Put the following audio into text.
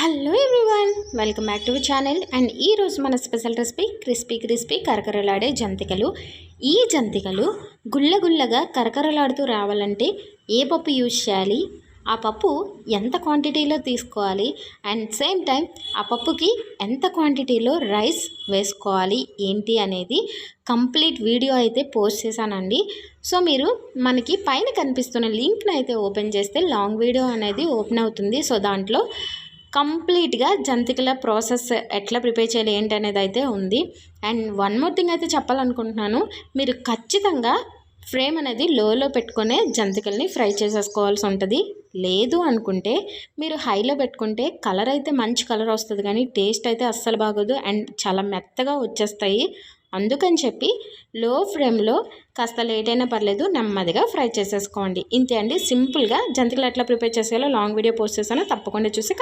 Hello everyone, welcome back to channel. And ఈరోజు మన special recipe crispy కరకరలాడే జంతికలు. ఈ జంతికలు గుల్లగా కరకరలాడుతూ రావాలంటే ఏ పప్పు యూజ్ చేయాలి, ఆ పప్పు ఎంత క్వాంటిటీలో తీసుకోవాలి, అండ్ సేమ్ టైం ఆ పప్పుకి ఎంత క్వాంటిటీలో రైస్ వేసుకోవాలి ఏంటి అనేది కంప్లీట్ వీడియో అయితే పోస్ట్ చేశానండి. సో మీరు మనకి పైన కనిపిస్తున్న లింక్ని అయితే ఓపెన్ చేస్తే లాంగ్ వీడియో అనేది ఓపెన్ అవుతుంది. సో దాంట్లో కంప్లీట్గా జంతికల ప్రాసెస్ ఎట్లా ప్రిపేర్ చేయాలి ఏంటి అనేది అయితే ఉంది. అండ్ వన్ మోర్ థింగ్ అయితే చెప్పాలనుకుంటున్నాను, మీరు ఖచ్చితంగా ఫ్లేమ్ అనేది లోలో పెట్టుకునే జంతికల్ని ఫ్రై చేసేసుకోవాల్సి ఉంటుంది. లేదు అనుకుంటే మీరు హైలో పెట్టుకుంటే కలర్ అయితే మంచి కలర్ వస్తుంది, కానీ టేస్ట్ అయితే అస్సలు బాగోదు అండ్ చాలా మెత్తగా వచ్చేస్తాయి. అందుకని చెప్పి లో ఫ్లేమ్లో కాస్త లేట్ అయినా పర్లేదు నెమ్మదిగా ఫ్రై చేసేసుకోండి. ఇంతే అండి, సింపుల్గా జంతికలు ఎట్లా ప్రిపేర్ చేసేయాలో లాంగ్ వీడియో పోస్ట్ చేశాను, తప్పకుండా చూసి